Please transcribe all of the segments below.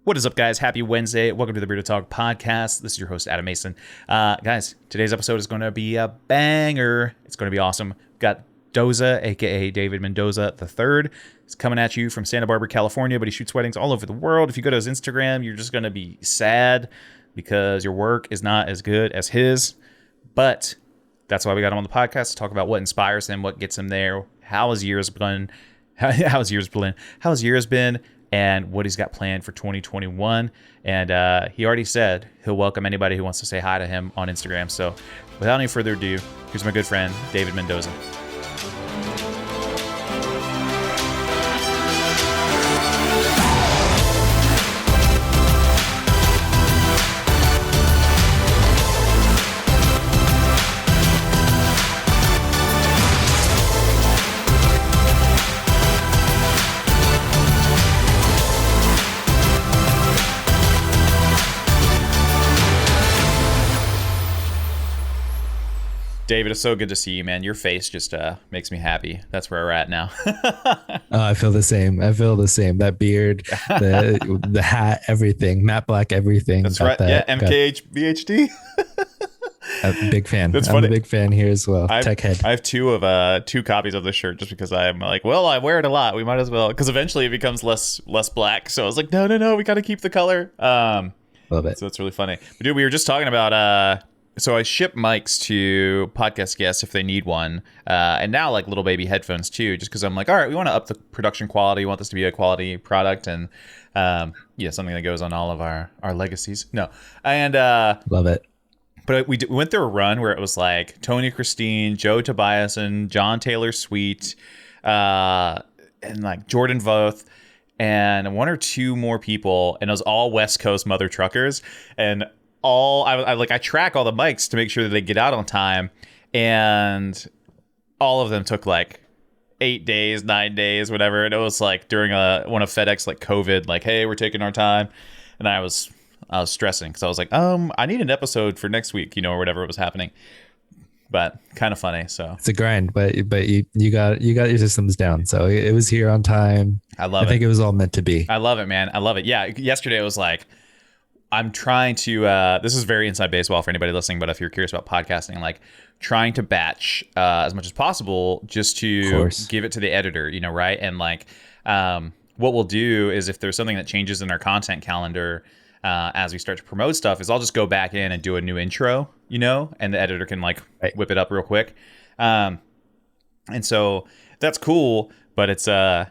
What is up, guys? Happy Wednesday. Welcome to the Bearded Talk podcast. This is your host, Adam Mason. Guys, today's episode is going to be a banger. It's going to be awesome. We've got Doza, a.k.a. David Mendoza III. He's coming at you from Santa Barbara, California, but he shoots weddings all over the world. If you go to his Instagram, you're just going to be sad because your work is not as good as his. But that's why we got him on the podcast to talk about what inspires him, what gets him there, how his year's been, and what he's got planned for 2021. And he already said he'll welcome anybody who wants to say hi to him on Instagram. So without any further ado, here's my good friend, David Mendoza. David, it's so good to see you, man. Your face just makes me happy. That's where we're at now. I feel the same. That beard, the hat, everything. Matte black, everything. That's right. Yeah, MKH VHD. Big fan. That's I'm funny. a big fan here as well. Tech head. I have two copies of the shirt just because I'm like, well, I wear it a lot. We might as well, because eventually it becomes less black. So I was like, no, we got to keep the color. Love it. So it's really funny. But dude, we were just talking about so I ship mics to podcast guests if they need one, and now like little baby headphones too, just because I'm like, all right, we want to up the production quality, we want this to be a quality product, and something that goes on all of our legacies. No, and love it. But we went through a run where it was like Tony Christine, Joe Tobias, and John Taylor Sweet, and like Jordan Voth, and one or two more people, and it was all West Coast mother truckers, and I track all the mics to make sure that they get out on time, and all of them took like 8 days, 9 days, whatever. And it was like during one of FedEx like COVID, like, hey, we're taking our time, and I was stressing because I was like, I need an episode for next week, or whatever was happening. But kind of funny. So it's a grind, but you got your systems down, so it was here on time. I think it was all meant to be. I love it, man. I love it. Yeah, yesterday it was like, I'm trying to, this is very inside baseball for anybody listening, but if you're curious about podcasting, like trying to batch as much as possible just to give it to the editor, right? And like what we'll do is if there's something that changes in our content calendar as we start to promote stuff, is I'll just go back in and do a new intro, and the editor can like whip it up real quick. And so that's cool, but it's a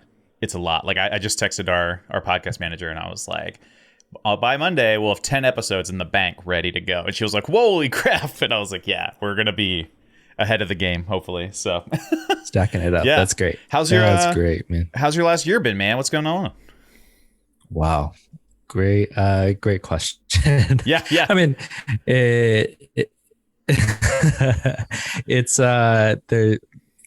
lot. Like I just texted our podcast manager and I was like, by Monday, we'll have 10 episodes in the bank ready to go. And she was like, holy crap. And I was like, yeah, we're going to be ahead of the game, hopefully. So stacking it up. Yeah. That's great. That's great, man. How's your last year been, man? What's going on? Wow. Great question. Yeah. I mean, it's the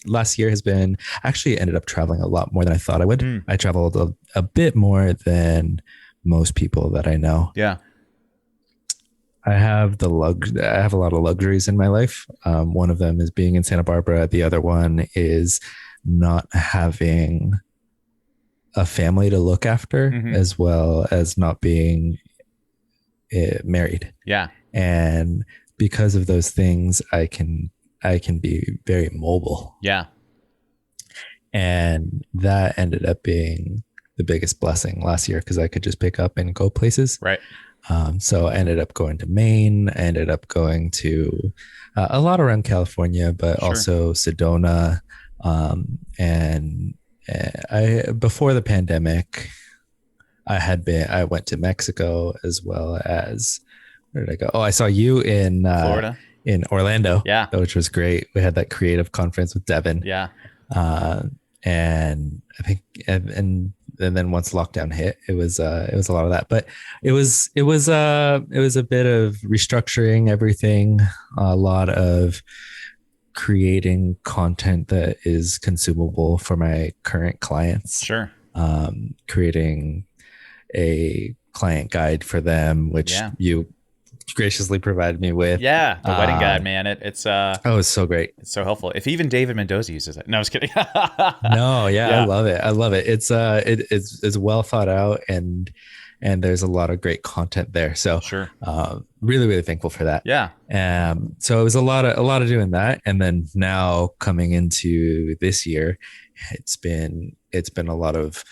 last year has been, actually ended up traveling a lot more than I thought I would. I traveled a bit more than most people that I know. Yeah. I have a lot of luxuries in my life. One of them is being in Santa Barbara. The other one is not having a family to look after, as well as not being married. Yeah. And because of those things, I can be very mobile. Yeah. And that ended up being the biggest blessing last year because I could just pick up and go places. Right. So I ended up going to Maine. I ended up going to a lot around California, but also Sedona. And I before the pandemic, I went to Mexico, as well as, where did I go? Oh, I saw you in Florida, in Orlando. Yeah, which was great. We had that creative conference with Devin. Yeah. And I think, and then once lockdown hit, it was a lot of that, but it was a bit of restructuring everything, a lot of creating content that is consumable for my current clients. Sure. Creating a client guide for them, which you graciously provided me with. Yeah, the wedding guide, man. It's it's so great. It's so helpful. If even David Mendoza uses it. No, I was kidding. No, yeah, I love it. It's well thought out, and and there's a lot of great content there. So Sure. really, really thankful for that. Yeah. So it was a lot of doing that, and then now coming into this year, it's been a lot of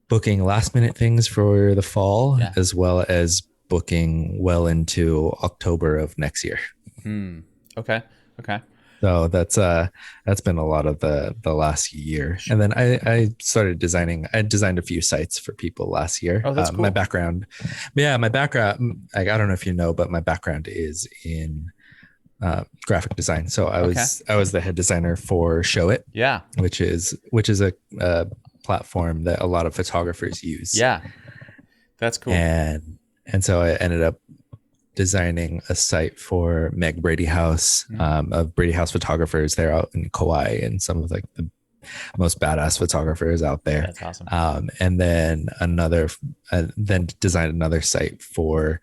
booking last minute things for the fall, Yeah. as well as booking well into October of next year. Okay. Okay. So that's been a lot of the last year. And then I started designing. I designed a few sites for people last year. Oh, that's cool. My background, like, I don't know if you know, but my background is in graphic design. So I was the head designer for Show It. Yeah. Which is a platform that a lot of photographers use. Yeah. That's cool. And so I ended up designing a site for Meg Brady House, of Brady House photographers. They're out in Kauai, and some of like the most badass photographers out there. That's awesome. And then then designed another site for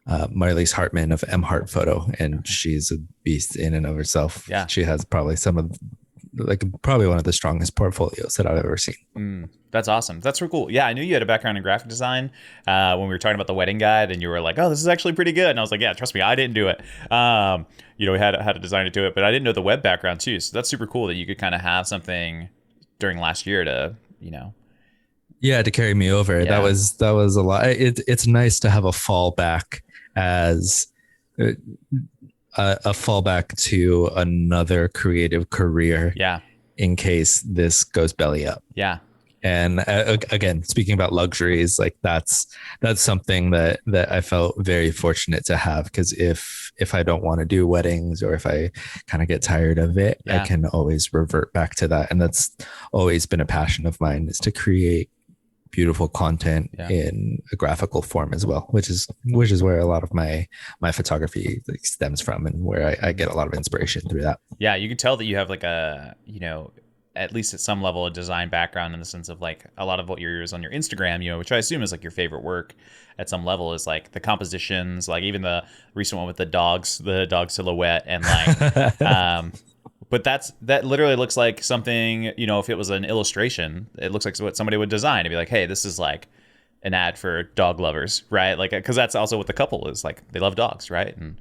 Marlies Hartman of M Heart Photo, and she's a beast in and of herself. Yeah. She has probably one of the strongest portfolios that I've ever seen. That's awesome. That's really cool. Yeah, I knew you had a background in graphic design when we were talking about the wedding guide, and you were like, "Oh, this is actually pretty good." And I was like, "Yeah, trust me, I didn't do it. We had to design to do it, but I didn't know the web background too. So that's super cool that you could kind of have something during last year to, to carry me over. Yeah. That was a lot. It's nice to have a fallback as a fallback to another creative career. Yeah. In case this goes belly up. Yeah. And again, speaking about luxuries, like that's something that I felt very fortunate to have, because if I don't want to do weddings, or if I kind of get tired of it, I can always revert back to that. And that's always been a passion of mine, is to create beautiful content in a graphical form as well, which is where a lot of my photography stems from, and where I get a lot of inspiration through that. Yeah, you can tell that you have like a, at least at some level, a design background, in the sense of like a lot of what yours on your Instagram, which I assume is like your favorite work at some level, is like the compositions, like even the recent one with the dog silhouette, and like, but that literally looks like something, if it was an illustration, it looks like what somebody would design to be like, hey, this is like an ad for dog lovers, right? Like, because that's also what the couple is like. They love dogs, right? And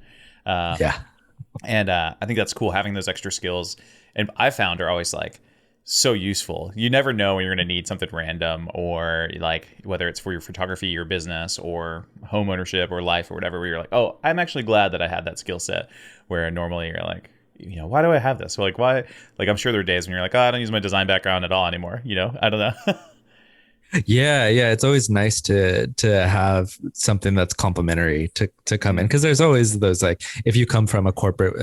and I think that's cool, having those extra skills. And I found are always like so useful. You never know when you're going to need something random, or like whether it's for your photography, your business, or home ownership, or life, or whatever, where you're like, oh, I'm actually glad that I had that skill set, where normally you're like, why do I have this? So like, why? Like, I'm sure there are days when you're like, oh, I don't use my design background at all anymore. I don't know. Yeah. It's always nice to have something that's complementary to come in, because there's always those, like, if you come from a corporate,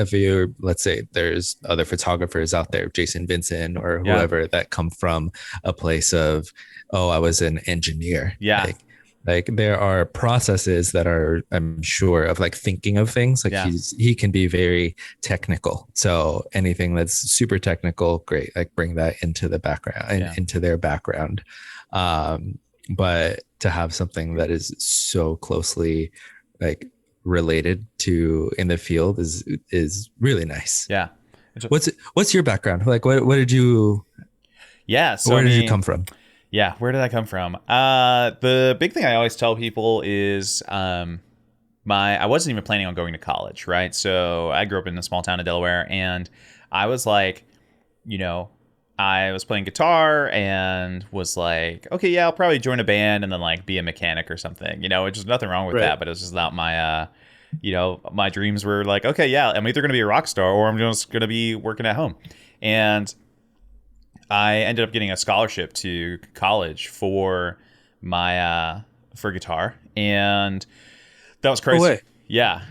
let's say there's other photographers out there, Jason Vincent or whoever, that come from a place of, oh, I was an engineer. Yeah. Like there are processes that are, I'm sure, of like thinking of things. Like he can be very technical. So anything that's super technical, great. Like bring that into the background, into their background. But to have something that is so closely like related to in the field is really nice. Yeah. What's your background? Like what did you? Yeah. So where did you come from? Yeah, where did I come from? The big thing I always tell people is I wasn't even planning on going to college, right? So I grew up in a small town in Delaware, and I was like, I was playing guitar and was like, okay, yeah, I'll probably join a band and then like be a mechanic or something, which is nothing wrong with that, but it was just not my, my dreams were like, okay, yeah, I'm either going to be a rock star or I'm just going to be working at home. And I ended up getting a scholarship to college for my for guitar, and that was crazy. Oh, wait. Yeah.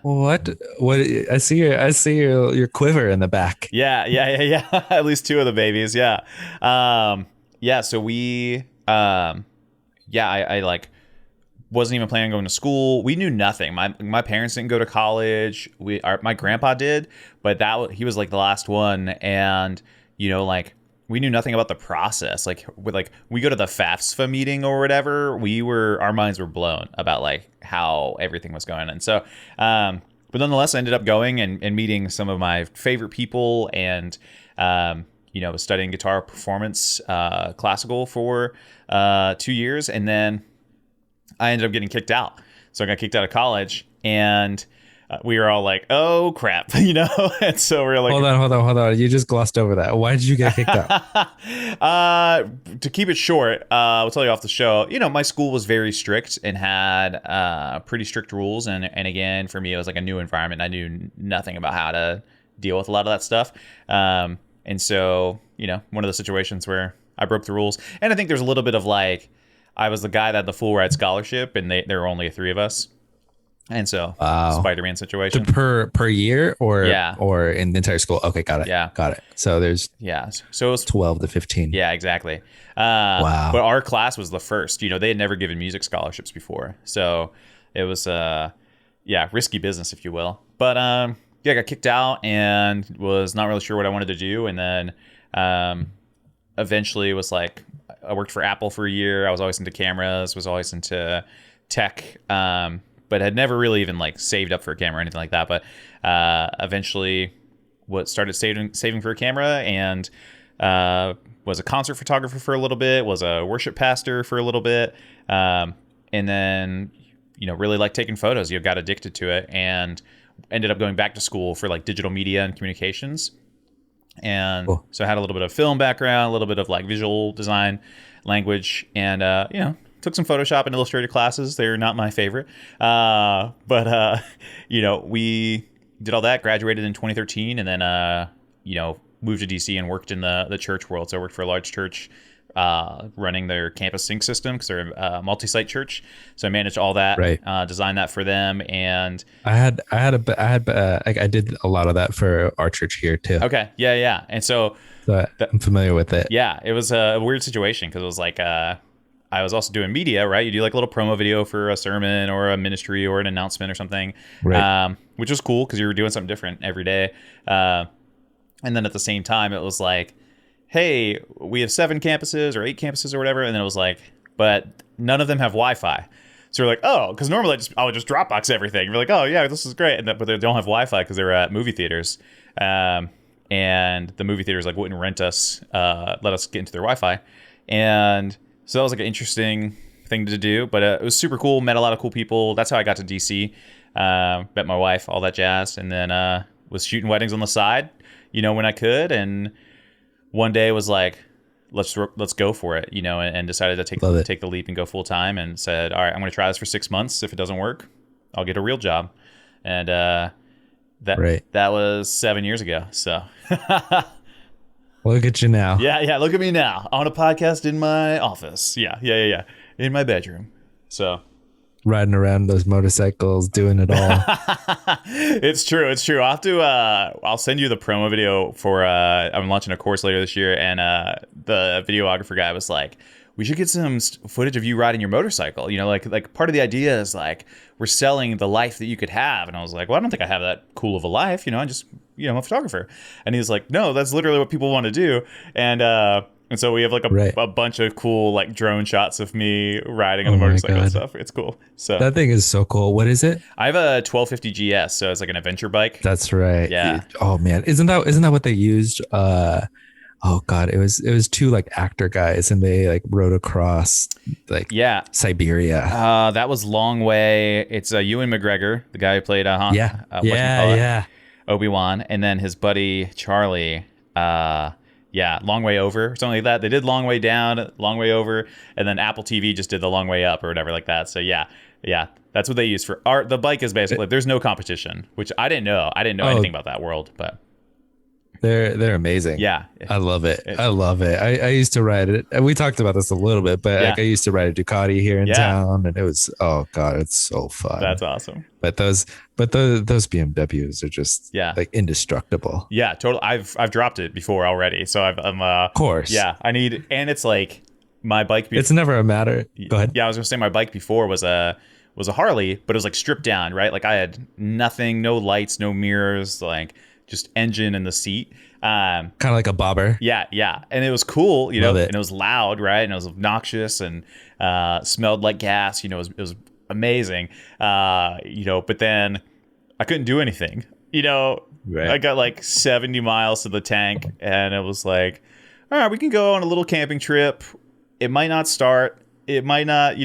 What? I see your quiver in the back. Yeah. At least two of the babies. Yeah. So we I like wasn't even planning on going to school. We knew nothing. My parents didn't go to college. My grandpa did, but he was like the last one, and like we knew nothing about the process. Like we go to the FAFSA meeting or whatever, our minds were blown about like how everything was going. And so, but nonetheless, I ended up going and meeting some of my favorite people, and, was studying guitar performance, classical for 2 years. And then I ended up getting kicked out. So I got kicked out of college, and we were all like, "Oh crap," And so we were like, Hold on. You just glossed over that. Why did you get kicked out? To keep it short, I'll tell you off the show. My school was very strict and had pretty strict rules, and again, for me, it was like a new environment. I knew nothing about how to deal with a lot of that stuff, and so one of the situations where I broke the rules, and I think there's a little bit of like, I was the guy that had the full ride scholarship, and there were only 3 of us. And so, Spider-Man situation. Per year or in the entire school? Okay, got it. Yeah. Got it. So there's So it was 12 to 15. Yeah, exactly. Wow. But our class was the first. They had never given music scholarships before. So it was, risky business, if you will. But, I got kicked out and was not really sure what I wanted to do. And then eventually was like, I worked for Apple for a year. I was always into cameras, was always into tech, but had never really even like saved up for a camera or anything like that. But eventually started saving for a camera, and was a concert photographer for a little bit, was a worship pastor for a little bit, and then really liked taking photos. Got addicted to it, and ended up going back to school for like digital media and communications. And So I had a little bit of film background, a little bit of like visual design, language, and took some Photoshop and Illustrator classes. They're not my favorite, but we did all that. Graduated in 2013, and then moved to DC and worked in the church world. So I worked for a large church, running their campus sync system, because they're a multi-site church. So I managed all that, designed that for them, and I did a lot of that for our church here too. Okay, yeah, and so I'm familiar with it. Yeah, it was a weird situation because it was like I was also doing media, right? You do like a little promo video for a sermon or a ministry or an announcement or something, right? Which was cool because you were doing something different every day. And then at the same time, it was like, hey, we have 7 campuses or 8 campuses or whatever. And then it was like, but none of them have Wi-Fi. So we're like, oh, because normally I would just Dropbox everything. We're like, oh yeah, this is great. But they don't have Wi-Fi because they're at movie theaters. And the movie theaters like wouldn't rent us, let us get into their Wi-Fi. And so that was like an interesting thing to do, but it was super cool. Met a lot of cool people. That's how I got to DC. Met my wife, all that jazz, and then was shooting weddings on the side, when I could. And one day was like, let's go for it, and decided to take the leap and go full time. And said, all right, I'm going to try this for 6 months. If it doesn't work, I'll get a real job. And that was 7 years ago. So. Look at you now. Yeah. Look at me now on a podcast in my office. Yeah. In my bedroom. So riding around those motorcycles, doing it all. It's true. I'll have to. I'll send you the promo video for. I'm launching a course later this year, and the videographer guy was like, we should get some footage of you riding your motorcycle. Like part of the idea is like we're selling the life that you could have. And I was like, well, I don't think I have that cool of a life. I just, I'm a photographer. And he's like, no, that's literally what people want to do. And so we have like a bunch of cool like drone shots of me riding on the motorcycle and stuff. It's cool. So that thing is so cool. What is it? I have a 1250 GS, so it's like an adventure bike. That's right. Yeah. Oh man, isn't that what they used? Oh god, it was 2 like actor guys, and they like rode across like Siberia. That was Long Way. It's Ewan McGregor, the guy who played Obi-Wan, and then his buddy Charlie. Long Way Over or something like that. They did Long Way Down, Long Way Over, and then Apple TV just did the Long Way Up or whatever like that. So yeah, that's what they use for art. The bike is basically there's no competition, which I didn't know. I didn't know anything about that world, but. They're amazing. Yeah. I love it. I used to ride it. We talked about this a little bit, but like I used to ride a Ducati here in town, and it was, oh God, it's so fun. That's awesome. But those BMWs are just like indestructible. Yeah, totally. I've dropped it before already. So I'm of course. Yeah. And it's like my bike. It's never a matter. Go ahead. Yeah. I was gonna say my bike before was a Harley, but it was like stripped down, right? Like I had nothing, no lights, no mirrors, like just engine in the seat. Kind of like a bobber. Yeah. And it was cool, and it was loud, right? And it was obnoxious and smelled like gas, it was amazing. But then I couldn't do anything, Right. I got like 70 miles to the tank, and it was like, all right, we can go on a little camping trip. It might not start. it might not,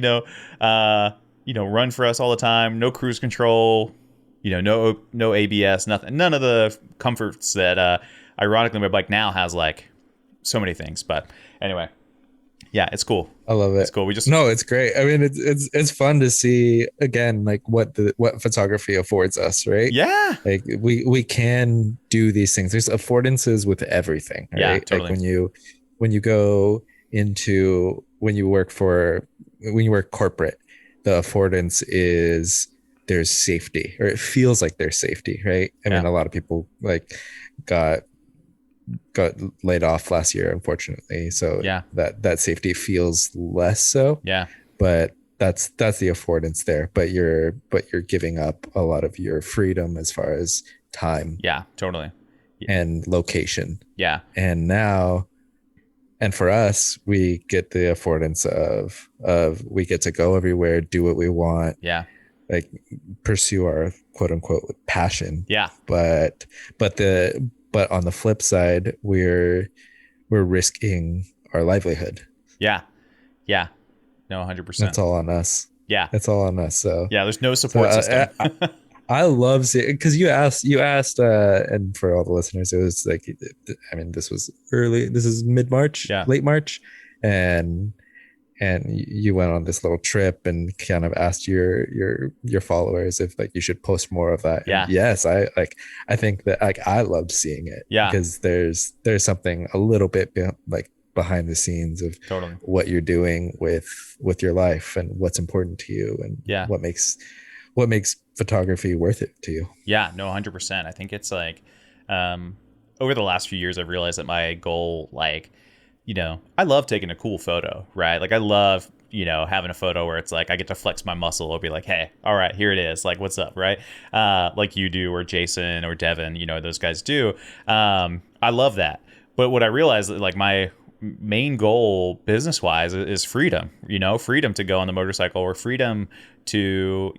run for us all the time. No cruise control, no ABS, nothing, none of the comforts that, ironically, my bike now has like so many things. But anyway, yeah, it's cool. I love it. It's cool. No, it's great. I mean, it's fun to see again, like what photography affords us, right? Yeah. Like we can do these things. There's affordances with everything, right? Yeah, totally. Like when you go into when you work corporate, the affordance is there's safety, or it feels like there's safety, right? I mean, a lot of people like got laid off last year, unfortunately. So that safety feels less so. Yeah. But that's the affordance there. But you're giving up a lot of your freedom as far as time. Yeah, totally. And location. Yeah. And now, and for us, we get the affordance of we get to go everywhere, do what we want. Yeah. Like pursue our quote unquote passion. Yeah. But on the flip side, we're risking our livelihood. Yeah. Yeah. No, 100%. That's all on us. Yeah. That's all on us. So yeah, there's no support system. I love seeing, because you asked, and for all the listeners, it was like, I mean, this is mid-March, late March. And you went on this little trip and kind of asked your followers if like you should post more of that. Yeah. And yes, I think that like I loved seeing it. Yeah. Because there's something a little bit like behind the scenes of what you're doing with your life and what's important to you and what makes photography worth it to you. Yeah, no, 100%. I think it's like over the last few years, I've realized that my goal, like, I love taking a cool photo, right? Like I love, having a photo where it's like I get to flex my muscle. I'll be like, hey, all right, here it is. Like, what's up, right? Like you do, or Jason or Devin, those guys do. I love that. But what I realized, like my main goal business-wise is freedom, freedom to go on the motorcycle, or freedom to,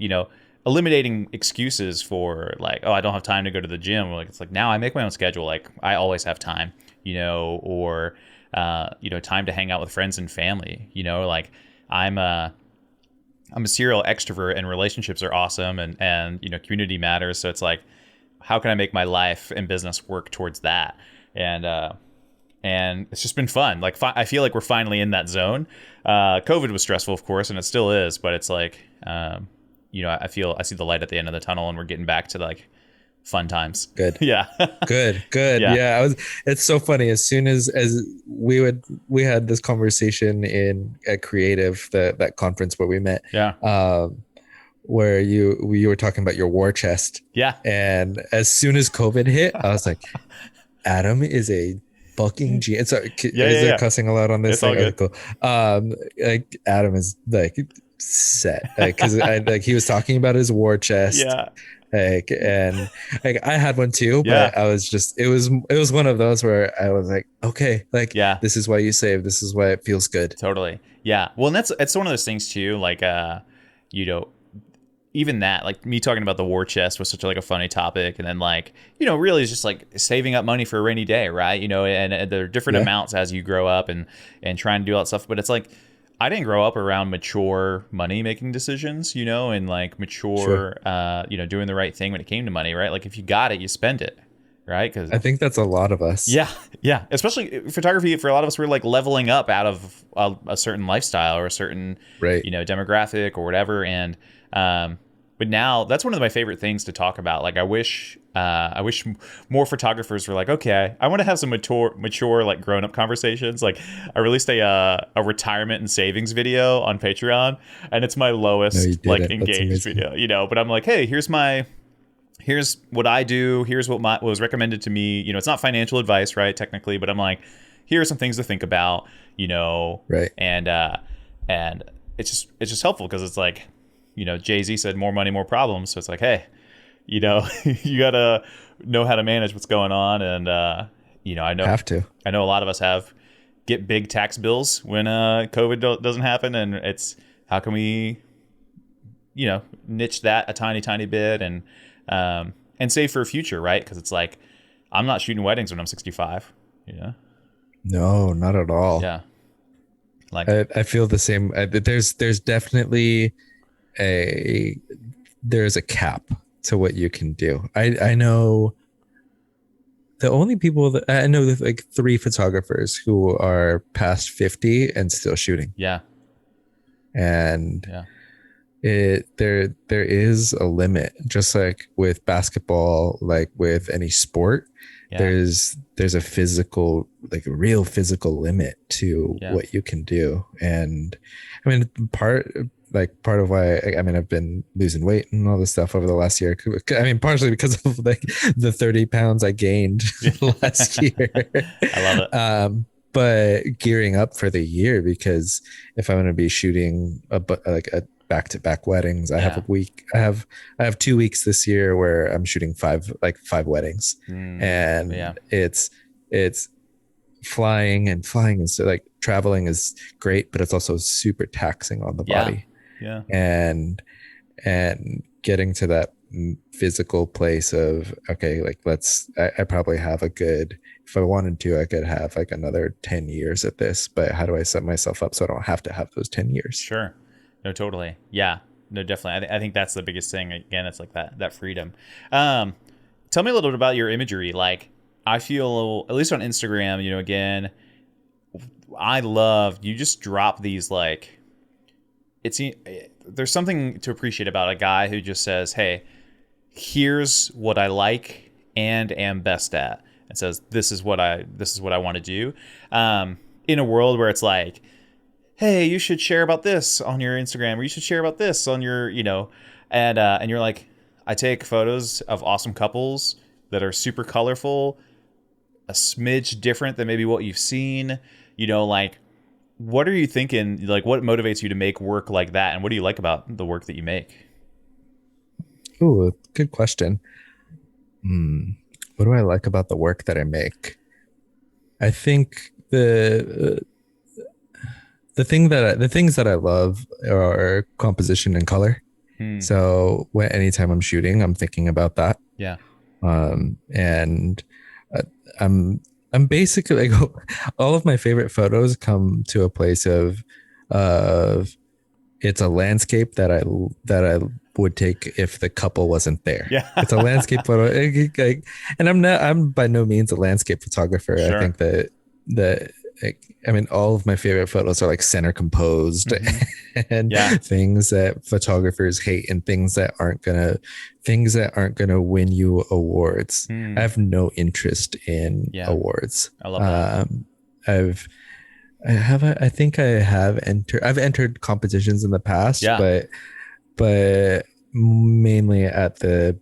eliminating excuses for like, oh, I don't have time to go to the gym. Like, it's like now I make my own schedule. Like I always have time, or time to hang out with friends and family. Like I'm a serial extrovert, and relationships are awesome, and community matters. So it's like, how can I make my life and business work towards that? And it's just been fun. Like I feel like we're finally in that zone. COVID was stressful, of course, and it still is. But it's like, I see the light at the end of the tunnel, and we're getting back to like fun times. Good. Yeah. Good. Yeah. It's so funny. As soon as we had this conversation at Creative, that conference where we met. Yeah. Where you were talking about your war chest. Yeah. And as soon as COVID hit, I was like, Adam is a fucking genius. So, is there cussing a lot on this? It's all good. Cool. Like Adam is like set, because like he was talking about his war chest. Yeah. And I had one too, but I was just, it was one of those where I was like, okay, like, this is why you save. This is why it feels good. Totally. Yeah. Well, and it's one of those things too. Like, even that, like me talking about the war chest was such like a funny topic. And then like, really it's just like saving up money for a rainy day. Right. And there are different amounts as you grow up and trying to do all that stuff. But it's like, I didn't grow up around mature money making decisions, and like mature, doing the right thing when it came to money, right? Like if you got it, you spend it, right? Because I think that's a lot of us. Yeah. Especially photography, for a lot of us, we're like leveling up out of a certain lifestyle or a certain, demographic or whatever. And but now that's one of my favorite things to talk about. Like I wish more photographers were like, okay, I want to have some mature like grown up conversations. Like I released a retirement and savings video on Patreon, and it's my lowest engaged video, but I'm like, hey, here's what I do. Here's what was recommended to me. It's not financial advice, right? Technically, but I'm like, here are some things to think about, right. And it's just helpful because it's like, Jay-Z said more money, more problems. So it's like, hey, you gotta know how to manage what's going on. And, I know a lot of us get big tax bills when COVID doesn't happen. And it's, how can we, niche that a tiny, tiny bit and save for a future, right? Because it's like, I'm not shooting weddings when I'm 65, No, not at all. Yeah. Like, I feel the same. There's definitely there's a cap to what you can do. I know the only people that I know, like 3 photographers who are past 50 and still shooting. yeah, And yeah, there is a limit, just like with basketball, like with any sport. yeah, There's a physical, like a real physical limit to yeah, what you can do. And I mean, part of why I've been losing weight and all this stuff over the last year. I mean, partially because of like the 30 pounds I gained last year. I love it. But gearing up for the year, because if I'm going to be shooting a back-to-back weddings, Yeah. I have 2 weeks this year where I'm shooting five weddings, Yeah. and it's flying, and so like traveling is great, but it's also super taxing on the Yeah. body. Yeah. And getting to that physical place of, okay, like I probably have a good, if I wanted to, I could have like another 10 years at this, but how do I set myself up so I don't have to have those 10 years? Sure. No, totally. Yeah. No, definitely. I think that's the biggest thing. Again, it's like that freedom. Tell me a little bit about your imagery. Like, I feel, at least on Instagram, again, I love, you just drop these, like, there's something to appreciate about a guy who just says, hey, here's what I like and am best at, and says, this is what I want to do. In a world where it's like, hey, you should share about this on your Instagram, or you should share about this on your, and you're like, I take photos of awesome couples that are super colorful, a smidge different than maybe what you've seen, like, what are you thinking? Like, what motivates you to make work like that? And what do you like about the work that you make? Ooh, good question. What do I like about the work that I make? I think the things that I love are composition and color. So anytime I'm shooting, I'm thinking about that. Yeah. And uh, I'm basically like, all of my favorite photos come to a place of it's a landscape that I would take if the couple wasn't there. Yeah. It's a landscape photo, and I'm by no means a landscape photographer. Sure. I think that all of my favorite photos are like center composed, and things that photographers hate, and things that aren't gonna win you awards. I have no interest in awards. I love that. I've entered competitions in the past, Yeah. but mainly at the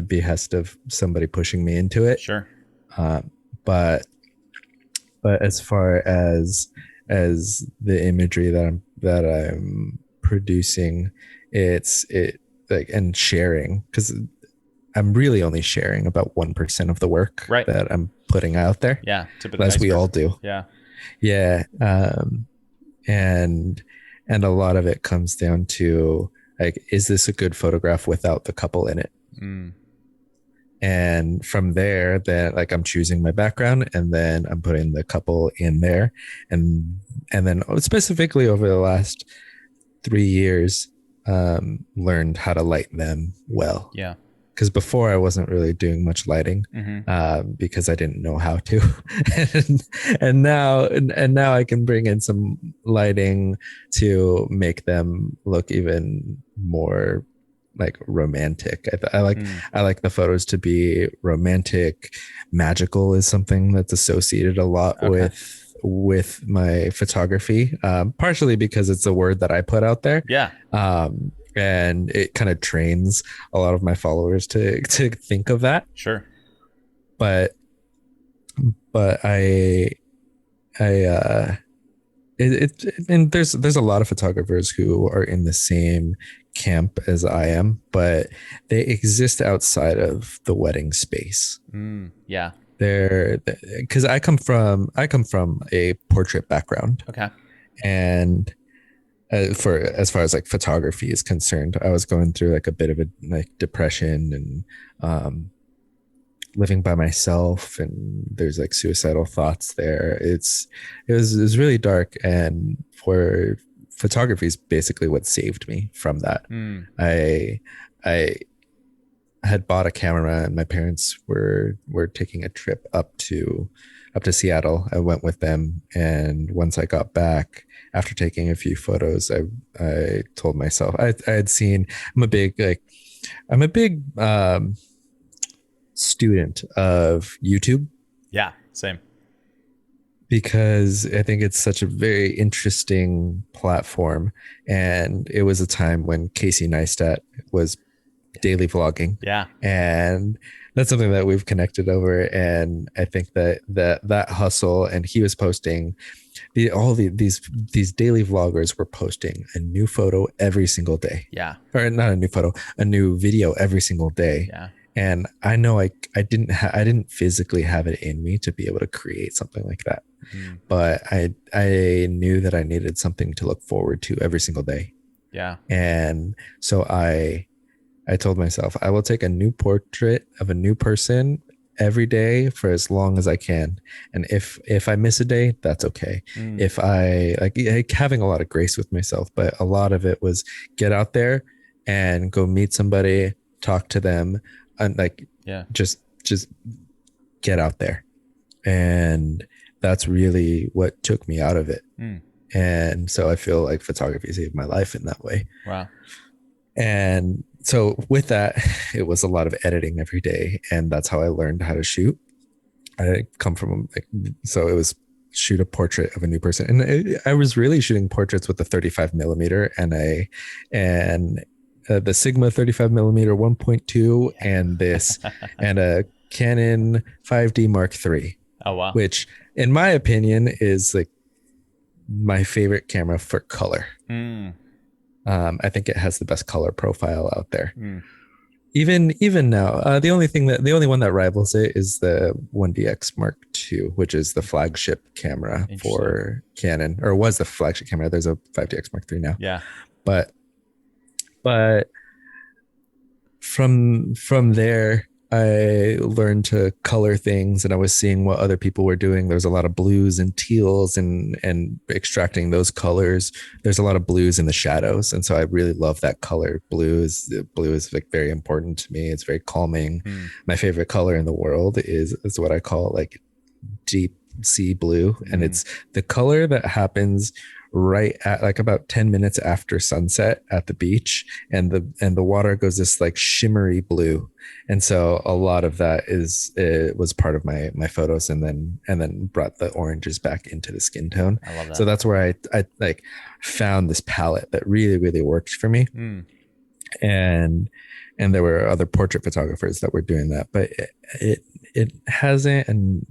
behest of somebody pushing me into it. Sure. But as far as the imagery that I'm producing, and sharing, because I'm really only sharing about 1% of the work that I'm putting out there. Yeah. As we all do. Yeah. Yeah. And a lot of it comes down to, like, is this a good photograph without the couple in it? And from there, then, like, I'm choosing my background, and then I'm putting the couple in there, and then specifically over the last 3 years, learned how to light them well. Yeah. Because before I wasn't really doing much lighting, because I didn't know how to, and now I can bring in some lighting to make them look even more like romantic. I like the photos to be romantic. Magical is something that's associated a lot with my photography, partially because it's a word that I put out there. Yeah. And it kind of trains a lot of my followers to think of that. Sure. But and there's a lot of photographers who are in the same camp as I am, but they exist outside of the wedding space. Yeah. Because I come from a portrait background. Okay. And for as far as like photography is concerned, I was going through like a bit of a like depression, and living by myself, and there's like suicidal thoughts there. It was really dark, and for photography is basically what saved me from that. I I had bought a camera, and my parents were taking a trip up to Seattle. I went with them, and once I got back after taking a few photos, I told myself I had seen. I'm a big student of YouTube Yeah, same. because I think it's such a very interesting platform, and it was a time when Casey Neistat was daily vlogging. Yeah. And that's something that we've connected over. And I think that hustle, and he was posting these daily vloggers were posting a new photo every single day. Yeah. Or not a new photo, a new video every single day. Yeah. And I know I didn't physically have it in me to be able to create something like that. But I knew that I needed something to look forward to every single day. Yeah. And so I told myself I will take a new portrait of a new person every day for as long as I can. And if I miss a day, that's okay. If I like having a lot of grace with myself, but a lot of it was get out there and go meet somebody, talk to them, and just get out there. And that's really what took me out of it. And so I feel like photography saved my life in that way. Wow. And so with that, it was a lot of editing every day, and that's how I learned how to shoot. I come from so it was shoot a portrait of a new person, and I was really shooting portraits with the 35 millimeter and the Sigma 35 millimeter 1.2 and this and a Canon 5D Mark III. Oh wow! Which, in my opinion, is like my favorite camera for color. I think it has the best color profile out there. Even now, the only one that rivals it is the 1DX Mark II, which is the flagship camera for Canon, or was the flagship camera. There's a 5DX Mark III now. Yeah, but from there, I learned to color things, and I was seeing what other people were doing. There's a lot of blues and teals, and extracting those colors. There's a lot of blues in the shadows, and so I really love that color. Blue is like very important to me. It's very calming. My favorite color in the world is what I call like deep sea blue, and it's the color that happens right at like about 10 minutes after sunset at the beach, and the water goes this like shimmery blue. And so a lot of that was part of my photos, and then brought the oranges back into the skin tone. I love that. So that's where I like found this palette that really, really worked for me. And there were other portrait photographers that were doing that, but it hasn't and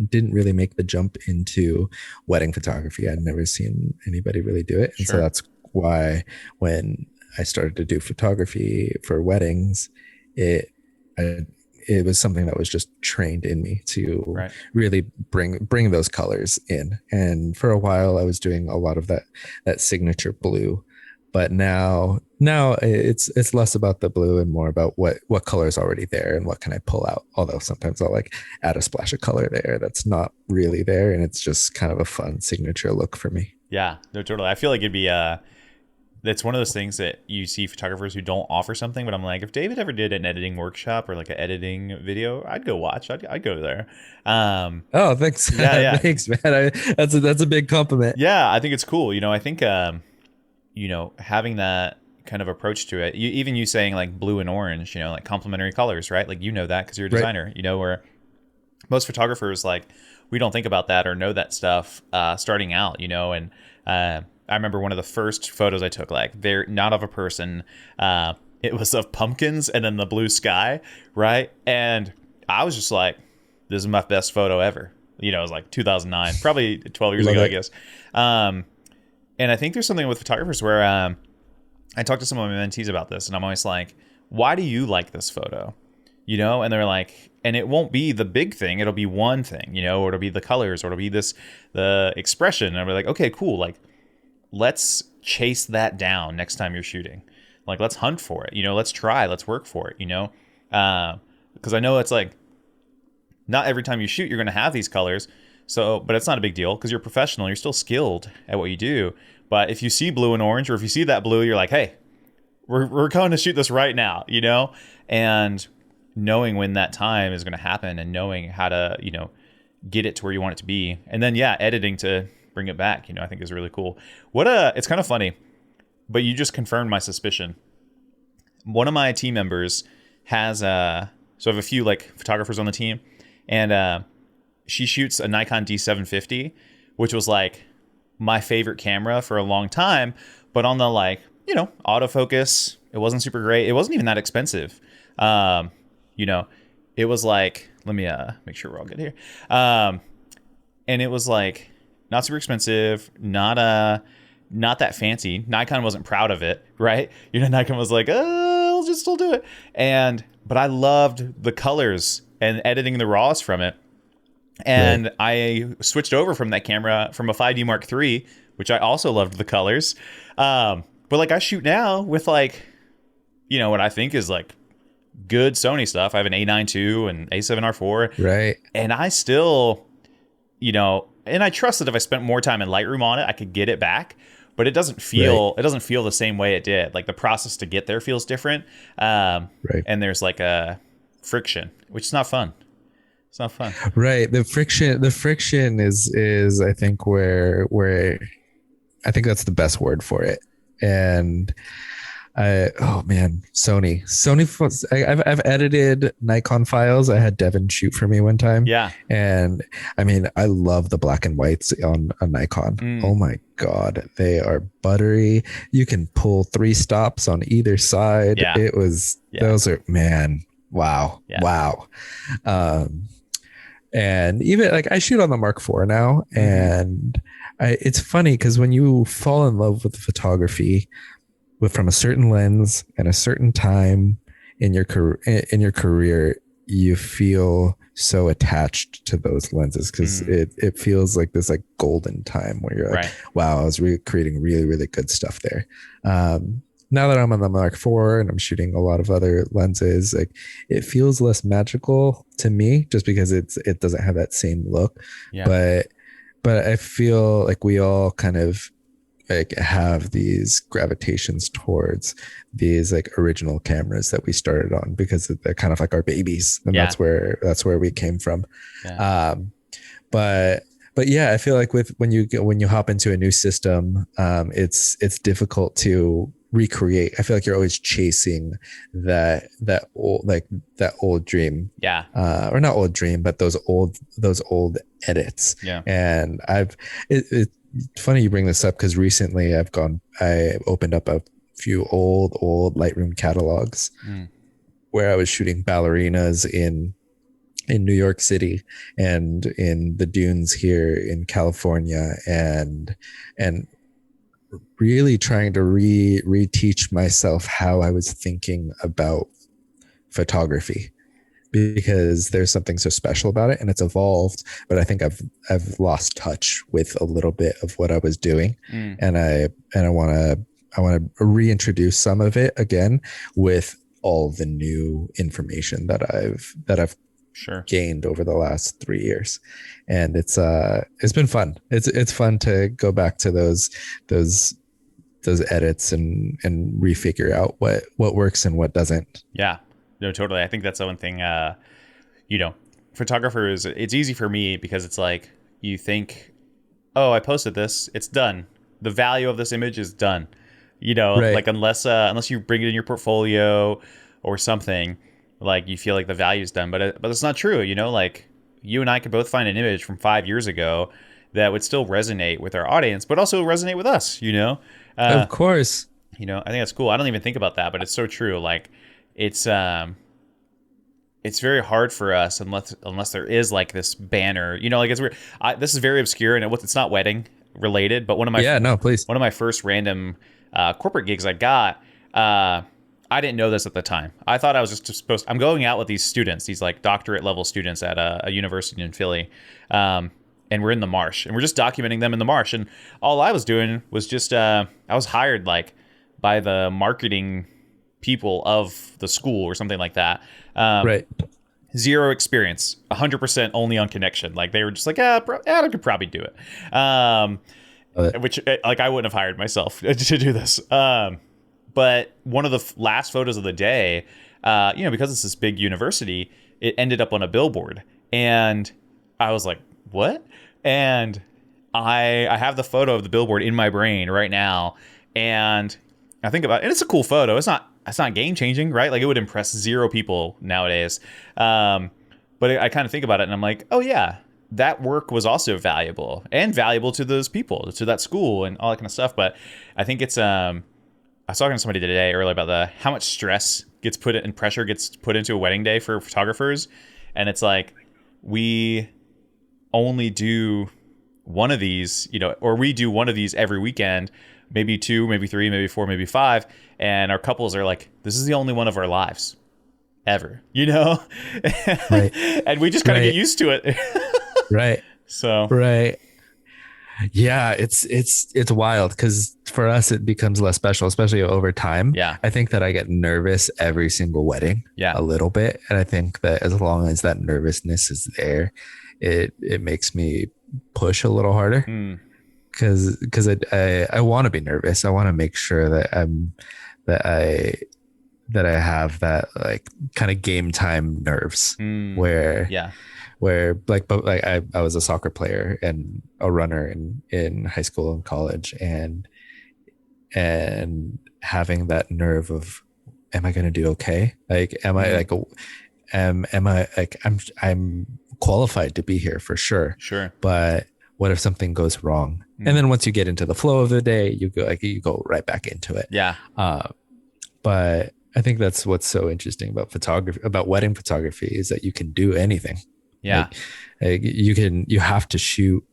didn't really make the jump into wedding photography. I'd never seen anybody really do it. And so that's why when I started to do photography for weddings, it was something that was just trained in me to really bring those colors in. And for a while I was doing a lot of that signature blue, but now it's less about the blue and more about what color is already there and what can I pull out. Although sometimes I'll like add a splash of color there that's not really there, and it's just kind of a fun signature look for me. Yeah, no, totally. I feel like it'd be that's one of those things that you see photographers who don't offer something, but I'm like, if David ever did an editing workshop or like an editing video, I'd go watch. I'd go there. Oh, thanks. Yeah. Thanks, man. That's a big compliment. Yeah, I think it's cool. I think having that kind of approach to it, even you saying like blue and orange, like complementary colors, right? Like that because you're a designer, where most photographers, like, we don't think about that or know that stuff starting out, and I remember one of the first photos I took, like, they're not of a person. It was of pumpkins and then the blue sky, right? And I was just like, this is my best photo ever. It was like 2009, probably 12 years ago, I guess. And I think there's something with photographers where I talk to some of my mentees about this, and I'm always like, why do you like this photo? And they're like, and it won't be the big thing. It'll be one thing, or it'll be the colors, or it'll be the expression. And I'll be like, okay, cool. Like, let's chase that down next time you're shooting. Like, let's hunt for it. Let's try, let's work for it, because I know it's like, not every time you shoot, you're going to have these colors. So, but it's not a big deal because you're professional. You're still skilled at what you do. But if you see blue and orange, or if you see that blue, you're like, hey, we're going to shoot this right now, you know? And knowing when that time is going to happen and knowing how to, you know, get it to where you want it to be. And then, yeah, editing to bring it back, you know, I think is really cool. It's kind of funny, but you just confirmed my suspicion. One of my team members has, so I have a few like photographers on the team, and she shoots a Nikon D750, which was like my favorite camera for a long time, but on the like, you know, autofocus, it wasn't super great. It wasn't even that expensive. You know, it was like, let me make sure we're all good here. And it was like not super expensive, not that fancy. Nikon wasn't proud of it, right? You know, Nikon was like, I'll just still do it. But I loved the colors and editing the raws from it. And right. I switched over from that camera from a 5D Mark III, which I also loved the colors. But like I shoot now with like, you know, what I think is like good Sony stuff. I have an A9 II and A7R4. Right. And I still, you know, and I trust that if I spent more time in Lightroom on it, I could get it back. But it doesn't feel the same way it did. Like the process to get there feels different. Right. And there's like a friction, which is not fun. It's not fun. Right. The friction is I think where I think that's the best word for it. And Sony. I've edited Nikon files. I had Devin shoot for me one time. Yeah. And I mean, I love the black and whites on a Nikon. Oh my God. They are buttery. You can pull 3 stops on either side. Yeah. Those are, man. Wow. Yeah. Wow. And even like I shoot on the Mark IV now, and it's funny because when you fall in love with photography from a certain lens and a certain time in your career, you feel so attached to those lenses because it feels like this like golden time where you're like, wow, I was creating really, really good stuff there. Now that I'm on the Mark IV and I'm shooting a lot of other lenses, like it feels less magical to me just because it doesn't have that same look. Yeah. But I feel like we all kind of like have these gravitations towards these like original cameras that we started on because they're kind of like our babies, and that's where we came from. Yeah. But yeah, I feel like when you hop into a new system, it's difficult to recreate. I feel like you're always chasing that old dream. Yeah. Or not old dream, but those old edits. Yeah. And it's funny you bring this up because recently I opened up a few old Lightroom catalogs where I was shooting ballerinas in New York City and in the dunes here in California, and really trying to reteach myself how I was thinking about photography, because there's something so special about it and it's evolved, but I think I've lost touch with a little bit of what I was doing. And I want to reintroduce some of it again with all the new information that I've gained over the last 3 years. And it's been fun. It's fun to go back to those edits and refigure out what works and what doesn't. Yeah, no, totally. I think that's the one thing, photographers, it's easy for me because it's like, you think, oh, I posted this, it's done. The value of this image is done. Like unless you bring it in your portfolio or something, like you feel like the value is done, but it's not true. Like you and I could both find an image from 5 years ago that would still resonate with our audience, but also resonate with us. Of course. I think that's cool. I don't even think about that, but it's so true. Like it's very hard for us unless there is like this banner. Like it's weird. This is very obscure and it's not wedding related, but one of my first random corporate gigs I got. I didn't know this at the time. I thought I was just I'm going out with these students, these like doctorate level students at a university in Philly. And we're in the marsh and we're just documenting them in the marsh. And all I was doing was just, I was hired like by the marketing people of the school or something like that. Zero experience, 100% only on connection. Like they were just like, yeah, I could probably do it. Which like I wouldn't have hired myself to do this. But one of the last photos of the day, because it's this big university, it ended up on a billboard, and I was like, what? And I have the photo of the billboard in my brain right now, and I think about it, and it's a cool photo. It's not game changing, right? Like it would impress zero people nowadays. But I kind of think about it and I'm like, oh yeah, that work was also valuable to those people, to that school and all that kind of stuff. But I think it's, I was talking to somebody today earlier about how much stress gets put and pressure gets put into a wedding day for photographers. And it's like, we only do one of these, or we do one of these every weekend, maybe 2, maybe 3, maybe 4, maybe 5. And our couples are like, this is the only one of our lives ever, Right. And we just kind of get used to it. Right. So, right. Yeah, it's wild because for us it becomes less special, especially over time. Yeah. I think that I get nervous every single wedding, a little bit, and I think that as long as that nervousness is there, it makes me push a little harder. Because I want to be nervous. I want to make sure that I have that like kind of game time nerves where I was a soccer player and a runner in high school and college, and having that nerve of, am I going to do okay? Like, am I like, am I like, I'm qualified to be here for sure. But what if something goes wrong? And then once you get into the flow of the day, you go right back into it. Yeah. But I think that's what's so interesting about photography, about wedding photography, is that you can do anything. Yeah. Like you have to shoot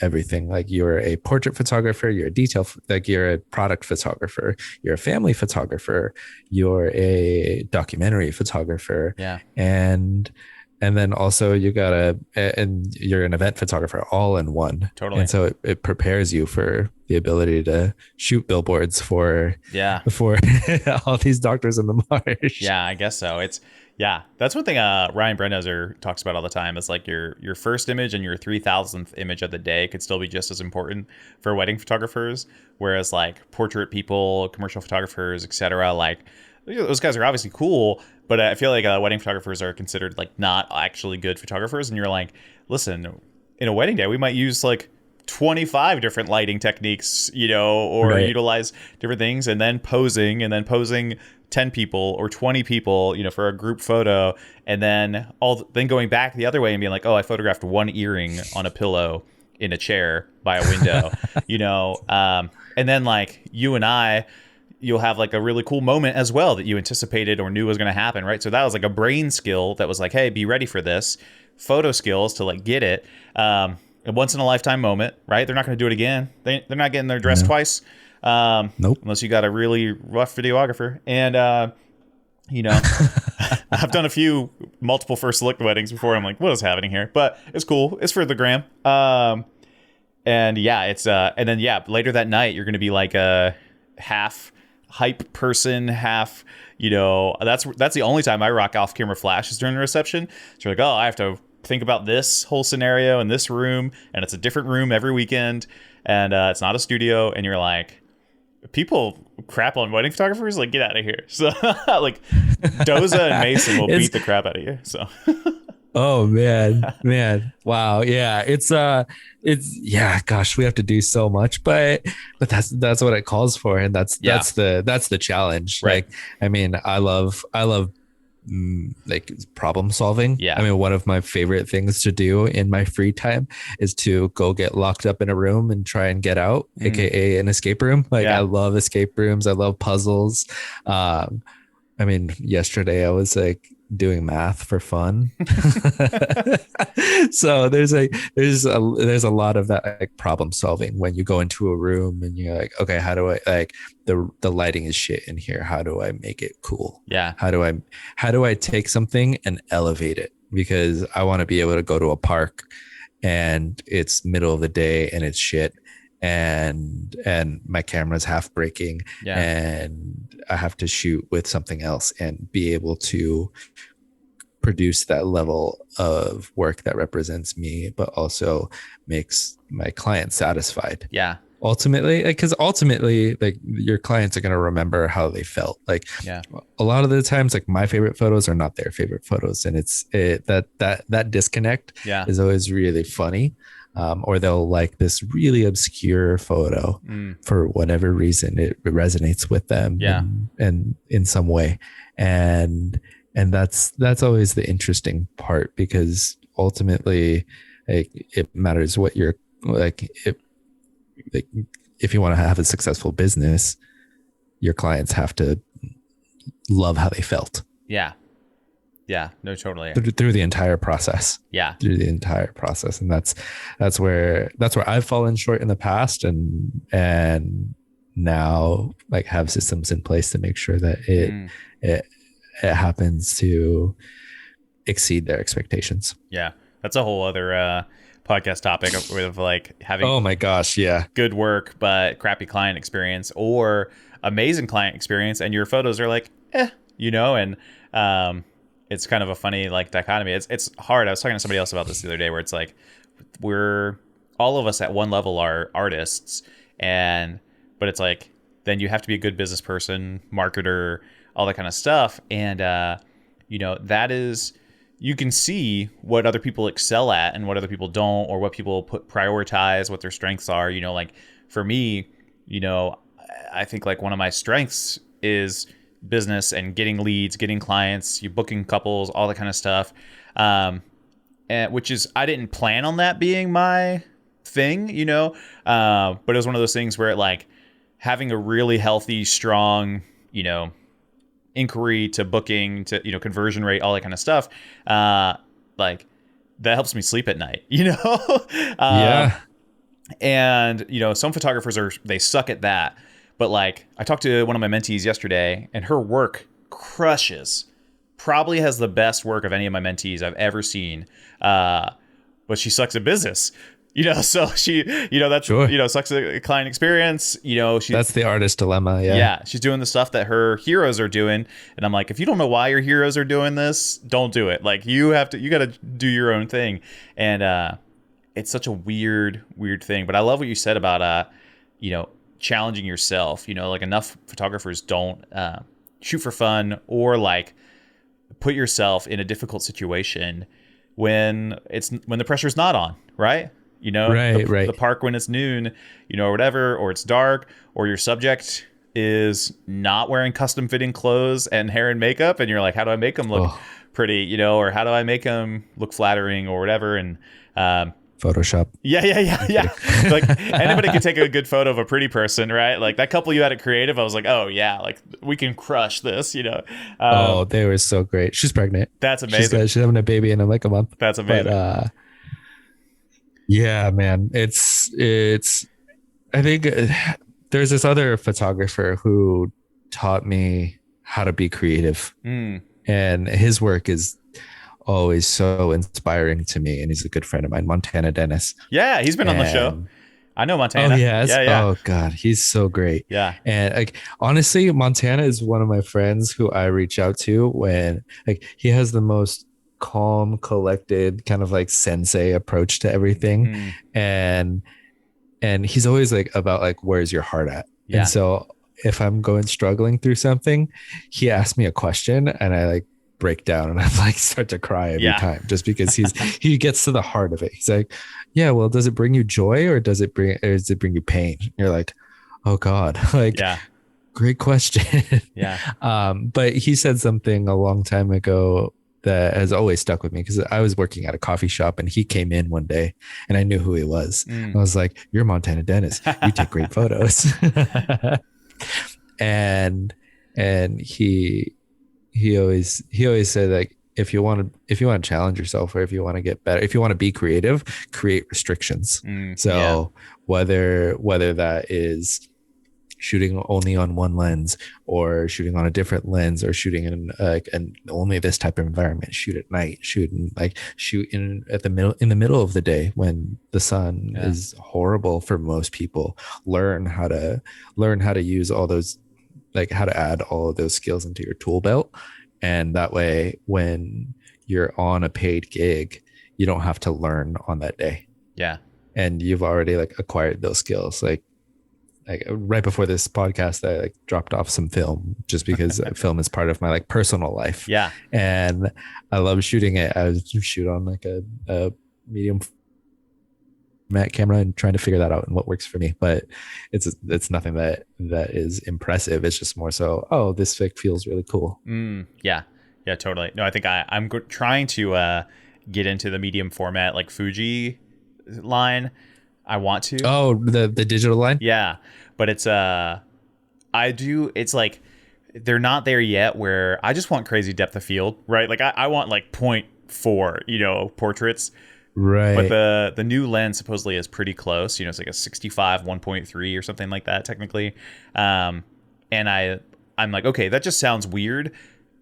everything. Like you're a portrait photographer, you're a product photographer, you're a family photographer, you're a documentary photographer. Yeah. And then also and you're an event photographer all in one. Totally. And so it prepares you for the ability to shoot billboards for all these doctors in the marsh. Yeah, I guess so. That's one thing Ryan Brendhauser talks about all the time. It's like your first image and your 3,000th image of the day could still be just as important for wedding photographers. Whereas like portrait people, commercial photographers, etc., like those guys are obviously cool, but I feel like wedding photographers are considered like not actually good photographers. And you're like, listen, in a wedding day, we might use like 25 different lighting techniques, or utilize different things, and then posing 10 people or 20 people, for a group photo, and then going back the other way and being like, oh, I photographed one earring on a pillow in a chair by a window, and then like you and I, you'll have like a really cool moment as well that you anticipated or knew was going to happen, right? So that was like a brain skill that was like, hey, be ready for this. Photo skills to like get it. A once in a lifetime moment, right? They're not going to do it again. They're not getting their dress twice. Nope. Unless you got a really rough videographer. And, I've done a few multiple first look weddings before. I'm like, what is happening here? But it's cool. It's for the gram. And yeah, it's, and then later that night, you're going to be like a half hype person, half, that's the only time I rock off camera flash is during the reception. So you're like, oh, I have to think about this whole scenario in this room, and it's a different room every weekend, and it's not a studio, and you're like, people crap on wedding photographers, like, get out of here. So like Doza and Mason will beat the crap out of you. So oh man, wow. Yeah, it's gosh, we have to do so much, but that's what it calls for, and that's the challenge. Right. Like, I mean, I love like problem solving. Yeah. I mean, one of my favorite things to do in my free time is to go get locked up in a room and try and get out, aka an escape room. Like, I love escape rooms. I love puzzles. I mean, yesterday I was like doing math for fun. So there's a lot of that, like, problem solving when you go into a room and you're like, okay, how do I, like, the lighting is shit in here, how do I make it cool? Yeah. How do I take something and elevate it? Because I want to be able to go to a park and it's middle of the day and it's shit, and my camera's half breaking, and I have to shoot with something else and be able to produce that level of work that represents me, but also makes my client satisfied. Yeah. Ultimately, because ultimately, like your clients are going to remember how they felt. Like a lot of the times, like my favorite photos are not their favorite photos, and that disconnect is always really funny. Or they'll like this really obscure photo for whatever reason it resonates with them, and in some way, and that's always the interesting part, because ultimately, like, it matters what you're like. If you want to have a successful business, your clients have to love how they felt. Yeah. No, totally. Through the entire process. Yeah. Through the entire process. And that's where I've fallen short in the past, and now like have systems in place to make sure that it happens to exceed their expectations. Yeah. That's a whole other podcast topic of like having oh my gosh good work but crappy client experience, or amazing client experience and your photos are like and it's kind of a funny like dichotomy. It's hard. I was talking to somebody else about this the other day, where it's like we're all of us at one level are artists, but it's like then you have to be a good business person, marketer, all that kind of stuff, and that is, you can see what other people excel at and what other people don't, or what people prioritize, what their strengths are. Like for me, I think like one of my strengths is business and getting leads, getting clients, you booking couples, all that kind of stuff. And which is, I didn't plan on that being my thing, but it was one of those things where like having a really healthy, strong, inquiry to booking to conversion rate, all that kind of stuff, like that helps me sleep at night. And some photographers they suck at that, but like I talked to one of my mentees yesterday, and her work crushes, probably has the best work of any of my mentees I've ever seen, but she sucks at business. So she, that's, sure. Sucks at client experience. That's the artist dilemma. Yeah. She's doing the stuff that her heroes are doing. And I'm like, if you don't know why your heroes are doing this, don't do it. Like you got to do your own thing. And, it's such a weird thing, but I love what you said about, challenging yourself. Like enough photographers don't, shoot for fun or like put yourself in a difficult situation when the pressure's not on, right? Right. The park when it's noon, or whatever, or it's dark, or your subject is not wearing custom fitting clothes and hair and makeup, and you're like, how do I make them look pretty, or how do I make them look flattering or whatever? And Photoshop. Yeah. Like anybody could take a good photo of a pretty person, right? Like that couple you had at Creative, I was like, oh yeah, like we can crush this, they were so great. She's pregnant. That's amazing. She's having a baby in like a month. That's amazing. But, yeah, man, it's. I think there's this other photographer who taught me how to be creative, and his work is always so inspiring to me. And he's a good friend of mine, Montana Dennis. Yeah, he's been on the show. I know Montana. Oh yes. Yeah. Oh God, he's so great. Yeah. And like honestly, Montana is one of my friends who I reach out to when like he has the most calm, collected, kind of like sensei approach to everything, and he's always like about like where's your heart at. And so if I'm struggling through something, he asks me a question and I like break down and I like start to cry every time, just because he gets to the heart of it. He's like, yeah, well, does it bring you joy or does it bring you pain? And you're like, oh God, like great question. But he said something a long time ago that has always stuck with me, because I was working at a coffee shop and he came in one day and I knew who he was. I was like, you're Montana Dennis. You take great photos. and he always said, like, if you want to challenge yourself, or if you want to get better, if you want to be creative, create restrictions. Whether that is shooting only on one lens, or shooting on a different lens, or shooting in and only this type of environment, shoot at night, shoot in the middle of the day when the sun is horrible for most people. Learn how to use all those, like how to add all of those skills into your tool belt. And that way, when you're on a paid gig, you don't have to learn on that day. Yeah. And you've already like acquired those skills. Like right before this podcast, I like dropped off some film just because film is part of my like personal life. Yeah. And I love shooting it. I was shoot on like a medium format camera and trying to figure that out and what works for me. But it's nothing that is impressive. It's just more so, oh, this fic feels really cool. Yeah. Yeah, totally. No, I think I'm trying to get into the medium format like Fuji line. I want to. Oh, the digital line? Yeah. But it's it's like they're not there yet where I just want crazy depth of field, right? Like I want like 0.4, portraits. Right. But the new lens supposedly is pretty close. It's like a 65 1.3 or something like that technically. And I'm like, okay, that just sounds weird,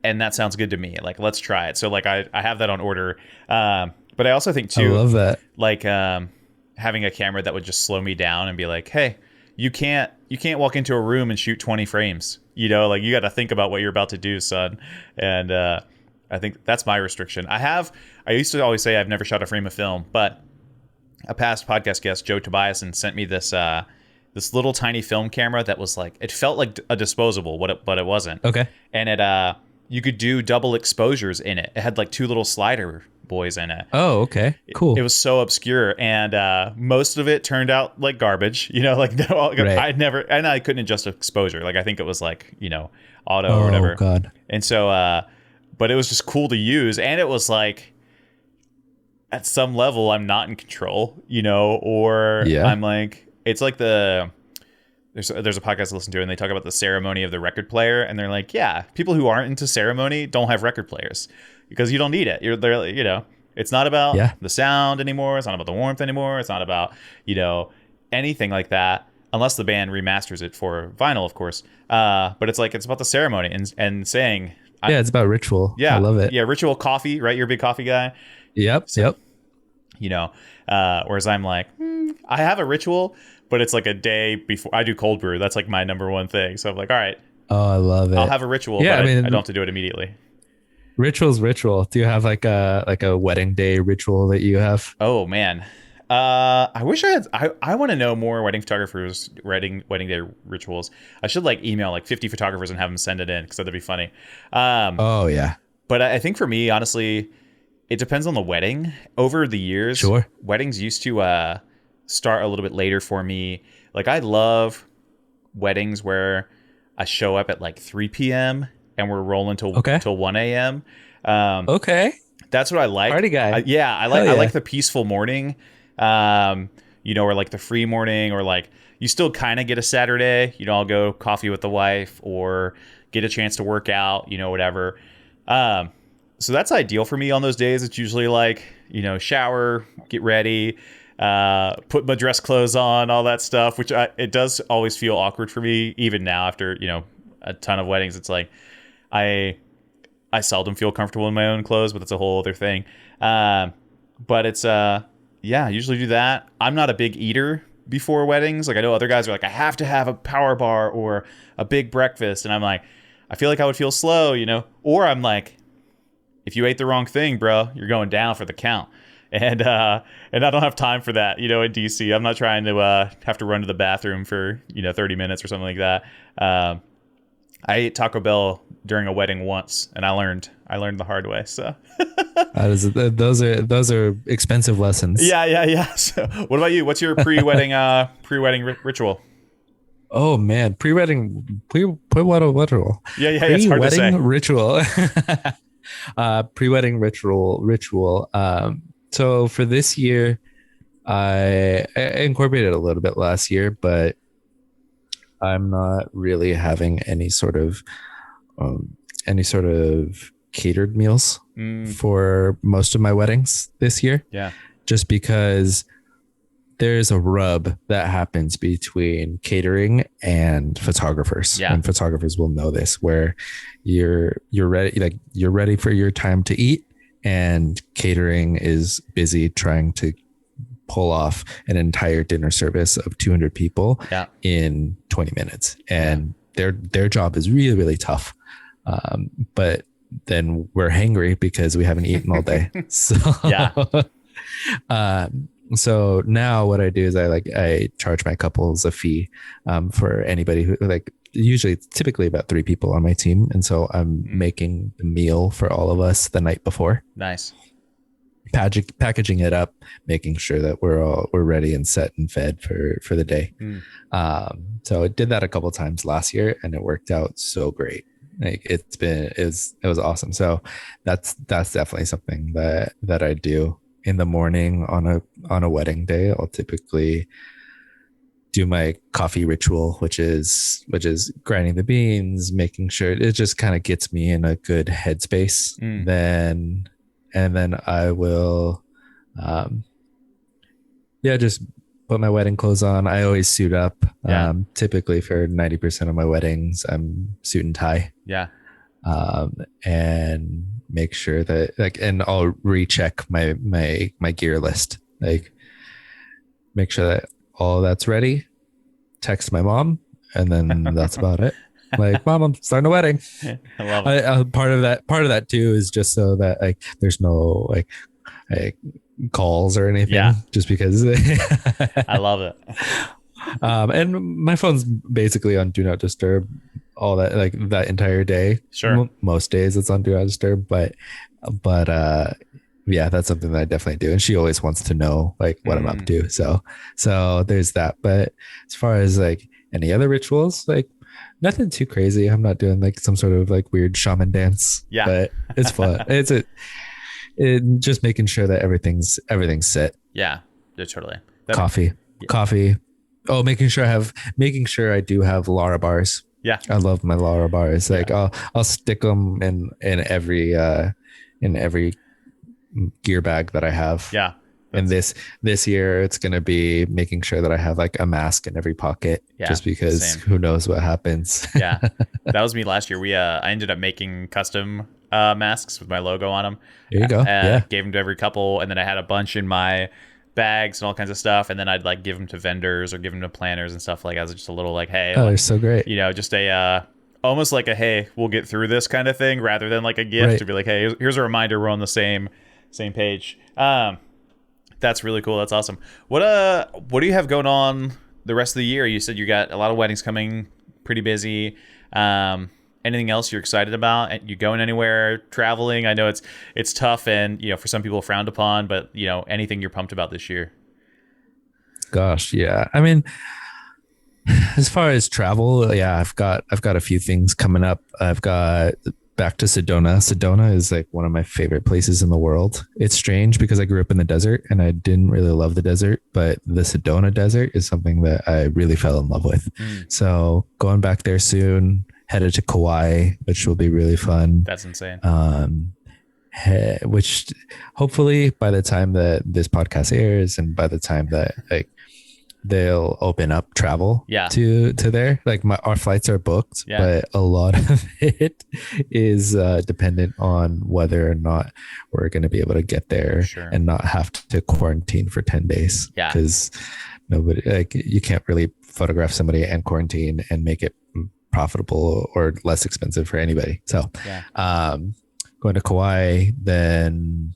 and that sounds good to me. Like, let's try it. So like I have that on order. But I also think too, I love that. Like having a camera that would just slow me down and be like, hey, you can't walk into a room and shoot 20 frames. Like you got to think about what you're about to do, son. And I think that's my restriction. I used to always say I've never shot a frame of film, but a past podcast guest, Joe Tobiasen, sent me this this little tiny film camera that was like, it felt like a disposable, but it wasn't. Okay. And it you could do double exposures in it. It had like two little slider boys in it. Oh, okay. Cool. It was so obscure, and most of it turned out like garbage. Like Right. I couldn't adjust exposure. Like I think it was like auto or whatever. Oh God. And so but it was just cool to use, and it was like at some level I'm not in control, or Yeah. I'm like, it's like there's a podcast I listen to, and they talk about the ceremony of the record player, and they're like, yeah, people who aren't into ceremony don't have record players because you don't need it. It's not about the sound anymore. It's not about the warmth anymore. It's not about, anything like that, unless the band remasters it for vinyl, of course. But it's about the ceremony and saying, it's about ritual. Yeah. I love it. Yeah. Ritual coffee, right? You're a big coffee guy. Yep. So, whereas I'm like, I have a ritual, but it's like a day before I do cold brew. That's like my number one thing. So I'm like, all right. Oh, I love it. I'll have a ritual, but I don't have to do it immediately. Ritual. Do you have like a wedding day ritual that you have? Oh man. I wish I had. I want to know more wedding photographers' wedding day rituals. I should like email like 50 photographers and have them send it in, because that'd be funny. Oh yeah. But I think for me, honestly, it depends on the wedding. Over the years, Sure. Weddings used to start a little bit later for me. Like I love weddings where I show up at like 3 p.m. and we're rolling till 1 a.m. Okay. That's what I like. Party guy. I like the peaceful morning. Or like the free morning, or like you still kind of get a Saturday, I'll go coffee with the wife or get a chance to work out, whatever. So that's ideal for me on those days. It's usually like, shower, get ready, put my dress clothes on, all that stuff, which it does always feel awkward for me. Even now after, a ton of weddings, it's like, I seldom feel comfortable in my own clothes, but that's a whole other thing. But it's, I usually do that. I'm not a big eater before weddings. Like I know other guys are like, I have to have a power bar or a big breakfast. And I'm like, I feel like I would feel slow, or I'm like, if you ate the wrong thing, bro, you're going down for the count. And I don't have time for that, in DC. I'm not trying to have to run to the bathroom for, 30 minutes or something like that. I ate Taco Bell during a wedding once, and I learned the hard way. So those are expensive lessons. Yeah. So what about you? What's your pre-wedding ritual? Oh man, pre-wedding ritual. Yeah. It's hard to say. Ritual. Pre-wedding ritual. So for this year, I incorporated a little bit last year, but I'm not really having any sort of catered meals for most of my weddings this year. Yeah. Just because there's a rub that happens between catering and photographers. Yeah. And photographers will know this, where you're ready for your time to eat, and catering is busy trying to pull off an entire dinner service of 200 people in 20 minutes. And their job is really, really tough. But then we're hangry because we haven't eaten all day. So Yeah. uh, so now what I do is I charge my couples a fee for anybody who usually it's typically about 3 people on my team. And so I'm making the meal for all of us the night before. Nice. Packaging it up, making sure that we're ready and set and fed for the day. So I did that a couple of times last year and it worked out so great. Like it was awesome. So that's definitely something that I do in the morning on a wedding day. I'll typically do my coffee ritual, which is grinding the beans, making sure it just kind of gets me in a good headspace. Then I will, just put my wedding clothes on. I always suit up. Typically for 90% of my weddings, I'm suit and tie. Yeah. And make sure that and I'll recheck my gear list. Like make sure that all that's ready. Text my mom, and then that's about it. Like, Mom, I'm starting a wedding. I love it. Part of that too is just so that there's no calls or anything. Yeah. Just because. I love it. And my phone's basically on do not disturb all that that entire day. Sure. Most days it's on do not disturb, but that's something that I definitely do. And she always wants to know what I'm up to. So there's that. But as far as any other rituals, nothing too crazy. I'm not doing some sort of weird shaman dance. Yeah. But it's fun. it's just making sure that everything's set. Yeah. Totally. Coffee. Oh, making sure I do have Lara bars. Yeah. I love my Lara bars. I'll stick them in every gear bag that I have. Yeah. And this year it's going to be making sure that I have a mask in every pocket, just because who knows what happens. Yeah. That was me last year. I ended up making custom masks with my logo on them. There you go. Gave them to every couple. And then I had a bunch in my bags and all kinds of stuff. And then I'd give them to vendors or give them to planners and stuff as just a little hey. Oh, they're so great. Just a, almost a, hey, we'll get through this kind of thing, rather than a gift to be hey, here's a reminder. We're on the same page. That's really cool. That's awesome. What do you have going on the rest of the year? You said you got a lot of weddings coming, pretty busy. Anything else you're excited about? You going anywhere, traveling? I know it's tough and for some people frowned upon, but anything you're pumped about this year? Gosh, yeah. I mean, as far as travel, I've got a few things coming up. I've got back to Sedona. Sedona is one of my favorite places in the world. It's strange because I grew up in the desert and I didn't really love the desert, but the Sedona desert is something that I really fell in love with. So going back there soon, headed to Kauai, which will be really fun. That's insane. Which hopefully by the time that this podcast airs and by the time that they'll open up travel to there. Our flights are booked, but a lot of it is dependent on whether or not we're going to be able to get there and not have to quarantine for 10 days. Yeah. Because nobody, you can't really photograph somebody and quarantine and make it profitable or less expensive for anybody. So, going to Kauai, then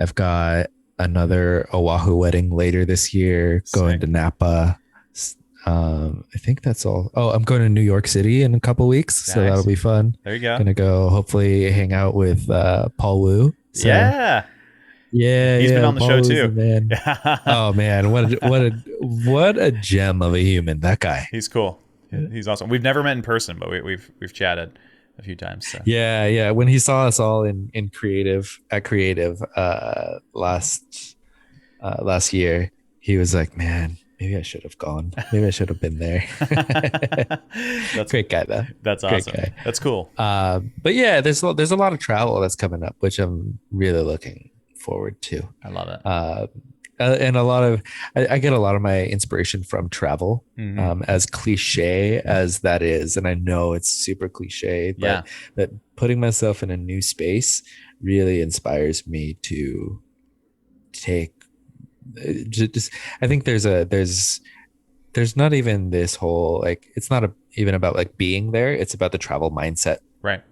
I've got another Oahu wedding later this year. Sick. Going to Napa. I think that's all. Oh, I'm going to New York City in a couple weeks, so that'll be fun. There you go. Gonna go hopefully hang out with Paul Wu. So, yeah, he's been on the show too. Man. Oh man, what a gem of a human, that guy. He's cool. He's awesome. We've never met in person, but we've chatted a few times. So. Yeah. When he saw us all in creative last year, he was like, "Man, maybe I should have gone. Maybe I should have been there." That's great guy though. That's awesome. Great guy. That's cool. But yeah, there's a lot of travel that's coming up, which I'm really looking forward to. I love it. And I get a lot of my inspiration from travel, as cliche as that is. And I know it's super cliche, but that putting myself in a new space really inspires me to take just, I think there's not even this whole, it's not even about being there. It's about the travel mindset. Right.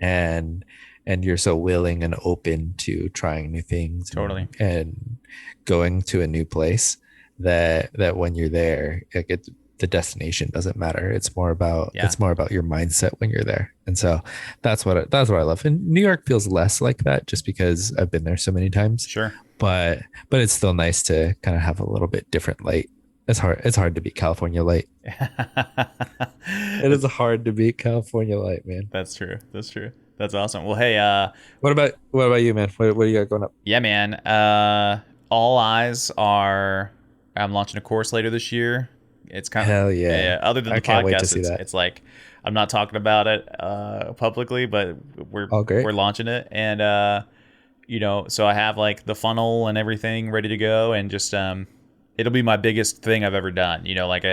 and you're so willing and open to trying new things Totally. and going to a new place that when you're there, like the destination doesn't matter. Yeah. It's more about your mindset when you're there. And so that's what I love. And New York feels less like that just because I've been there so many times. Sure. But it's still nice to kind of have a little bit different light. It's hard to beat California light. It is hard to beat California light, man. That's true. That's true. That's awesome. Well, hey, What about you, man? What do you got going up? yeah, man. All eyes are. I'm launching a course later this year. It's kind of Hell yeah. yeah. Other than I the can't wait to podcast, see that. it's like I'm not talking about it publicly, but Oh, great. we're launching it, and so I have like the funnel and everything ready to go, and just it'll be my biggest thing I've ever done. Like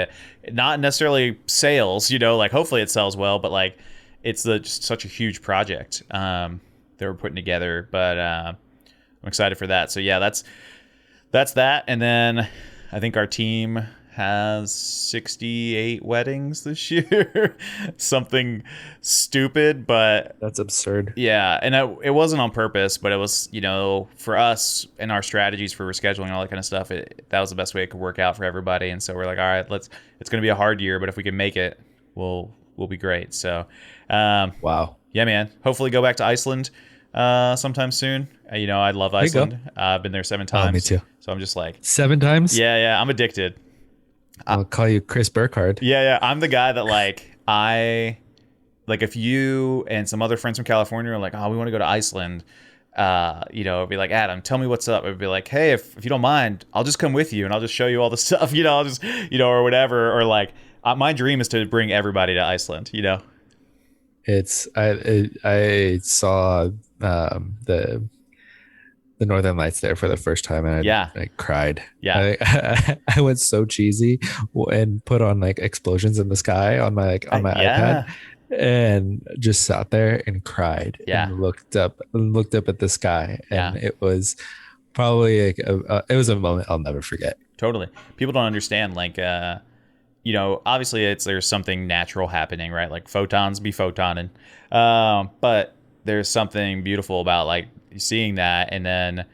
not necessarily sales. Like hopefully it sells well, but like it's just such a huge project that we're putting together. But I'm excited for that. So yeah, that's that. And then I think our team has 68 weddings this year. Something stupid, but That's absurd. yeah. And it wasn't on purpose, but it was, for us and our strategies for rescheduling and all that kind of stuff, that was the best way it could work out for everybody. And so we're like, all right, it's going to be a hard year, but if we can make it, we'll be great. So, Wow. yeah, man, hopefully go back to Iceland sometime soon. I love There you go. Iceland. I've been there 7 times. Oh, me too. So I'm just like, 7 times? yeah, I'm addicted. I'll call you Chris Burkhardt. Yeah. I'm the guy that if you and some other friends from California are like, oh, we want to go to Iceland, it'd be like, Adam, tell me what's up. It'd be like, hey, if you don't mind, I'll just come with you and I'll just show you all the stuff, I'll just, or whatever. Or like, my dream is to bring everybody to Iceland. It's I saw the Northern Lights there for the first time, and Yeah. I cried. Yeah. I went so cheesy and put on like explosions in the sky on my Yeah. iPad, and just sat there and cried. Yeah. And looked up at the sky, and Yeah. it was probably like it was a moment I'll never forget. Totally. People don't understand, like, obviously there's something natural happening, right? Like photons be photoning. But there's something beautiful about like seeing that. And then,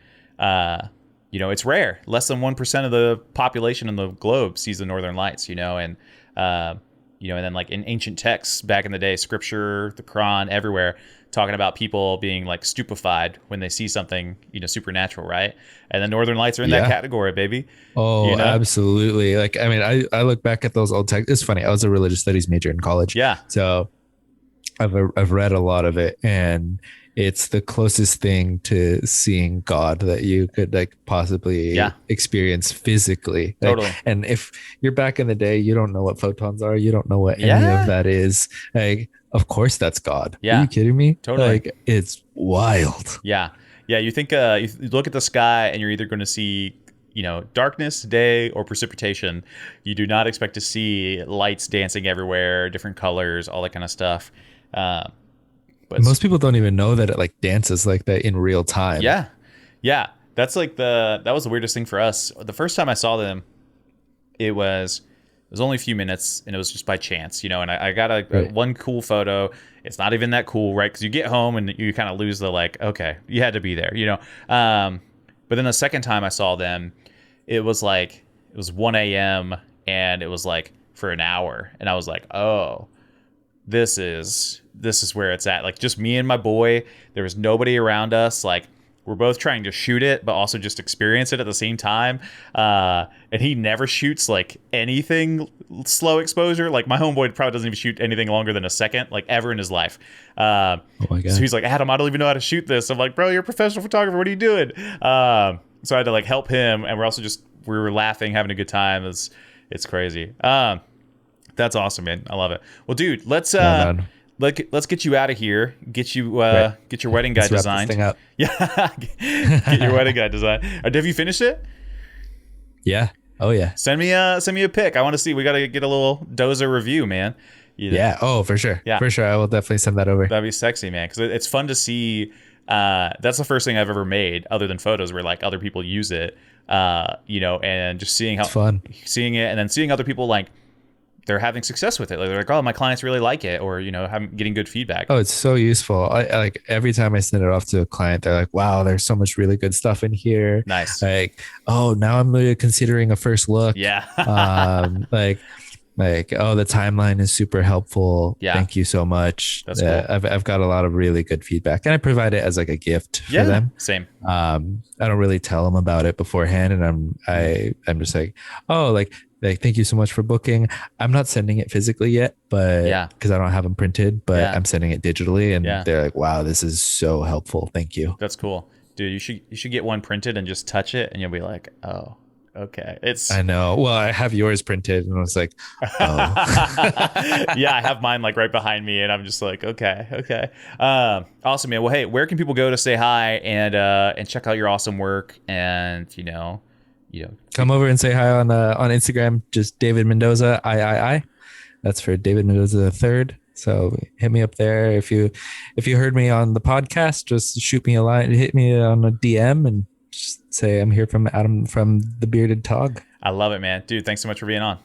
it's rare. Less than 1% of the population in the globe sees the Northern Lights, and then like in ancient texts back in the day, scripture, the Quran, everywhere, talking about people being like stupefied when they see something, supernatural, right? And the Northern Lights are in that category, baby. Oh, absolutely. Like, I mean, I look back at those old texts. It's funny. I was a religious studies major in college. Yeah. So I've read a lot of it, and it's the closest thing to seeing God that you could like possibly experience physically. Totally. Like, and if you're back in the day, you don't know what photons are. You don't know what any of that is. Like, of course that's God. Yeah. Are you kidding me? Totally. Like, it's wild. Yeah. Yeah. You think, you look at the sky and you're either going to see, darkness, day, or precipitation. You do not expect to see lights dancing everywhere, different colors, all that kind of stuff. But most people don't even know that it like dances like that in real time. Yeah. Yeah. That's like that was the weirdest thing for us. The first time I saw them, it was only a few minutes, and it was just by chance, and I got one cool photo. It's not even that cool, right? Because you get home and you kind of lose the like, okay, you had to be there, but then the second time I saw them, it was 1 a.m. and it was like for an hour, and I was like, oh, this is where it's at. Like just me and my boy. There was nobody around us. Like we're both trying to shoot it, but also just experience it at the same time. And he never shoots like anything slow exposure. Like my homeboy probably doesn't even shoot anything longer than a second, like ever in his life. Oh my God. So he's like, Adam, I don't even know how to shoot this. I'm like, bro, you're a professional photographer. What are you doing? So I had to like help him, and we were laughing, having a good time. It's crazy. That's awesome, man. I love it. Well, dude, let's get you out of here. Get you get your wedding guide designed. This thing up. Yeah, get your wedding guide designed. Have you finished it? Yeah. Oh yeah. Send me a pic. I want to see. We got to get a little Dozer review, man. Yeah. Oh, for sure. Yeah. For sure. I will definitely send that over. That'd be sexy, man. Because it's fun to see. That's the first thing I've ever made, other than photos, where like other people use it. And just seeing how it's fun, seeing it, and then seeing other people like they're having success with it. Like they're like, oh, my clients really like it, or getting good feedback. Oh, it's so useful. I like every time I send it off to a client, they're like, wow, there's so much really good stuff in here. Nice. Like, oh, now I'm really considering a first look. Yeah. Like, oh, the timeline is super helpful. Yeah. Thank you so much. That's cool. I've got a lot of really good feedback, and I provide it as like a gift for them. Same. I don't really tell them about it beforehand, and I'm just like, oh, like thank you so much for booking. I'm not sending it physically yet, but because I don't have them printed, but I'm sending it digitally, and they're like, wow, this is so helpful. Thank you. That's cool, dude. You should get one printed and just touch it, and you'll be like, oh. Okay. I know. Well, I have yours printed and I was like, oh. Yeah, I have mine like right behind me and I'm just like, okay. Awesome, man. Well, hey, where can people go to say hi and check out your awesome work and come over and say hi on Instagram, just David Mendoza I. That's for David Mendoza the third. So hit me up there. If you heard me on the podcast, just shoot me a line, hit me on a DM and just say I'm here from Adam from the Bearded Tog. I love it, man. Dude, thanks so much for being on.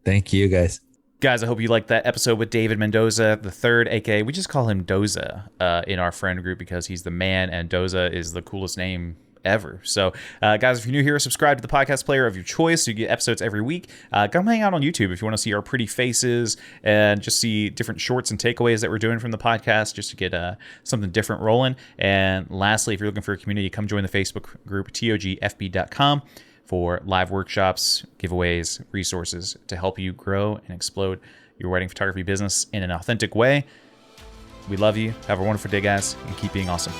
Thank you, guys. Guys, I hope you liked that episode with David Mendoza the third, aka we just call him Doza in our friend group because he's the man and Doza is the coolest name ever. So guys, if you're new here, subscribe to the podcast player of your choice so you get episodes every week. Come hang out on YouTube if you want to see our pretty faces and just see different shorts and takeaways that we're doing from the podcast just to get something different rolling. And lastly, if you're looking for a community, come join the Facebook group togfb.com for live workshops, giveaways, resources to help you grow and explode your wedding photography business in an authentic way. We love you. Have a wonderful day, guys, and keep being awesome.